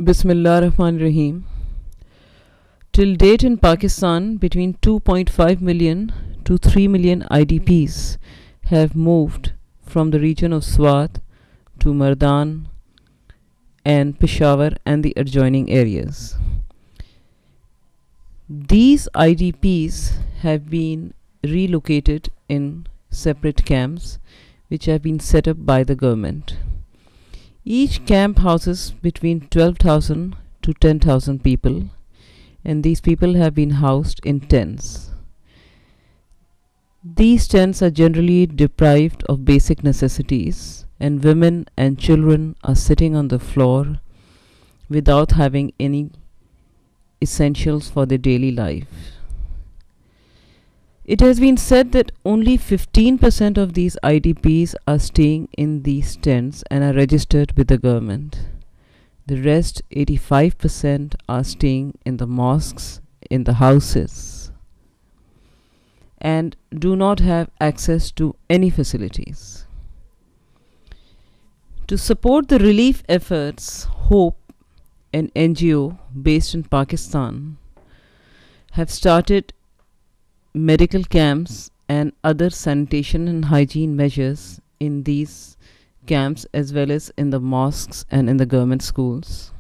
Bismillah Rahman Rahim. Till date in Pakistan, between 2.5 million to 3 million IDPs have moved from the region of Swat to Mardan and Peshawar and the adjoining areas. These IDPs have been relocated in separate camps which have been set up by the government. Each camp houses between 12,000 to 10,000 people, and these people have been housed in tents. These tents are generally deprived of basic necessities, and women and children are sitting on the floor without having any essentials for their daily life. It has been said that only 15% of these IDPs are staying in these tents and are registered with the government. The rest, 85%, are staying in the mosques, in the houses, and do not have access to any facilities. To support the relief efforts, Hope, an NGO based in Pakistan, have started medical camps and other sanitation and hygiene measures in these camps as well as in the mosques and in the government schools.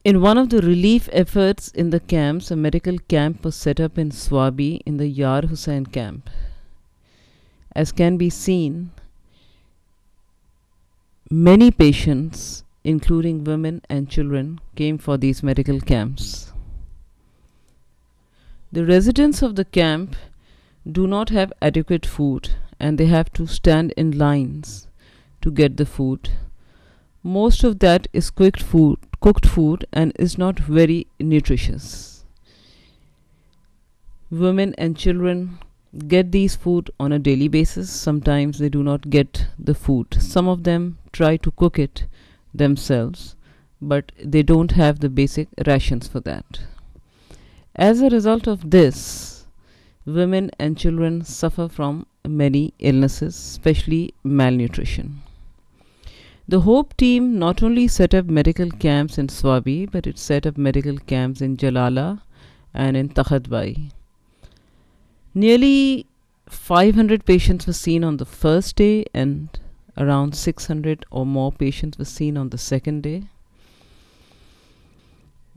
In one of the relief efforts in the camps, a medical camp was set up in Swabi in the Yar Hussain camp. As can be seen, many patients, including women and children, came for these medical camps. The residents of the camp do not have adequate food and they have to stand in lines to get the food. Most of that is cooked food and is not very nutritious. Women and children get these food on a daily basis. Sometimes they do not get the food. Some of them try to cook it themselves, but they don't have the basic rations for that. As a result of this, women and children suffer from many illnesses, especially malnutrition. The Hope team not only set up medical camps in Swabi, but it set up medical camps in Jalala and in Takhadbai. Nearly 500 patients were seen on the first day and around 600 or more patients were seen on the second day.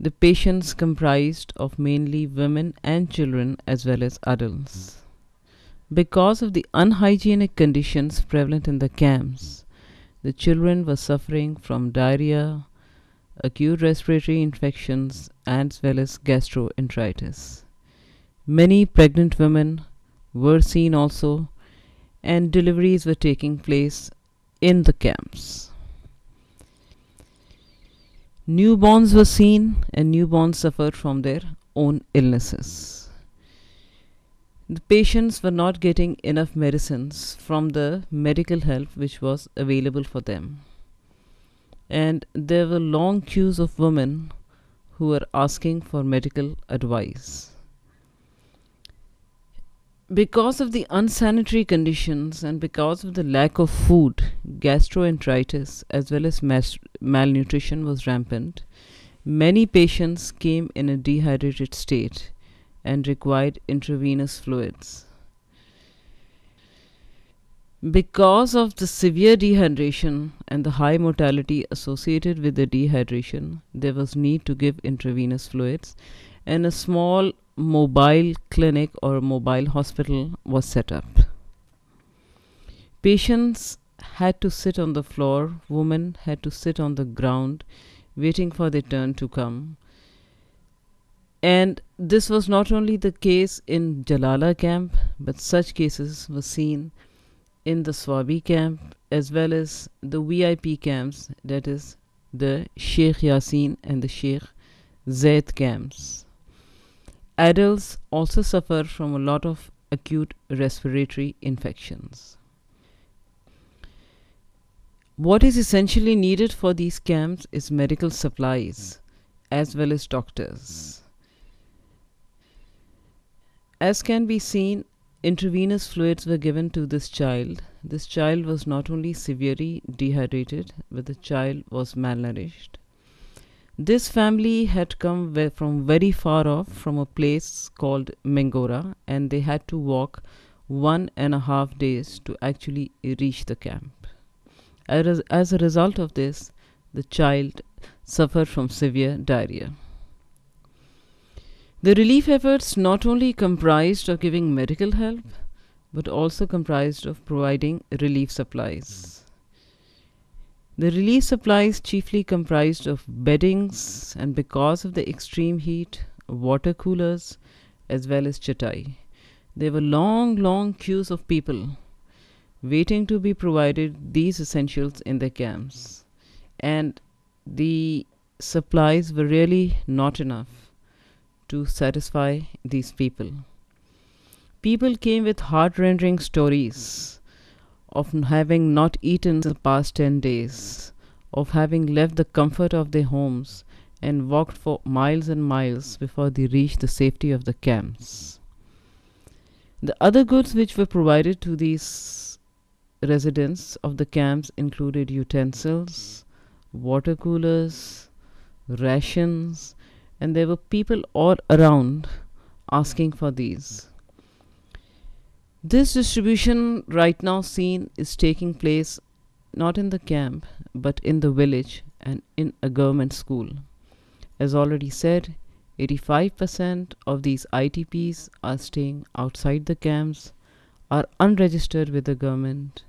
The patients comprised of mainly women and children as well as adults. Because of the unhygienic conditions prevalent in the camps, the children were suffering from diarrhea, acute respiratory infections, as well as gastroenteritis. Many pregnant women were seen also, and deliveries were taking place in the camps. Newborns were seen, and newborns suffered from their own illnesses. The patients were not getting enough medicines from the medical help which was available for them. And there were long queues of women who were asking for medical advice. Because of the unsanitary conditions and because of the lack of food, gastroenteritis as well as malnutrition was rampant. Many patients came in a dehydrated state and required intravenous fluids. Because of the severe dehydration and the high mortality associated with the dehydration, there was need to give intravenous fluids, and a small mobile clinic or a mobile hospital was set up. Patients had to sit on the floor, women had to sit on the ground waiting for their turn to come. And this was not only the case in Jalala camp, but such cases were seen in the Swabi camp as well as the VIP camps, that is the Sheikh Yasin and the Sheikh Zaid camps. Adults also suffer from a lot of acute respiratory infections. What is essentially needed for these camps is medical supplies as well as doctors. As can be seen intravenous fluids were given to this child. This child was not only severely dehydrated, but the child was malnourished. This family had come from very far off, from a place called Mengora, and they had to walk 1.5 days to actually reach the camp. As a result of this, the child suffered from severe diarrhea. The relief efforts not only comprised of giving medical help, but also comprised of providing relief supplies. The relief supplies chiefly comprised of beddings, and because of the extreme heat, water coolers as well as chatai. There were long queues of people waiting to be provided these essentials in their camps, and the supplies were really not enough to satisfy these people. People came with heart-rending stories of having not eaten the past 10 days, of having left the comfort of their homes and walked for miles and miles before they reached the safety of the camps. The other goods which were provided to these residents of the camps included utensils, water coolers, rations, and there were people all around asking for these. This distribution right now seen is taking place not in the camp but in the village and in a government school. As already said, 85% of these IDPs are staying outside the camps, are unregistered with the government.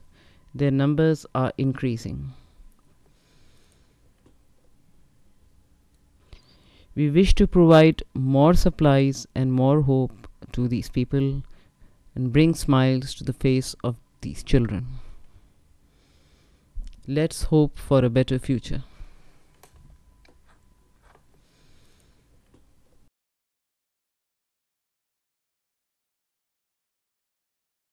Their numbers are increasing. We wish to provide more supplies and more hope to these people and bring smiles to the face of these children. Let's hope for a better future.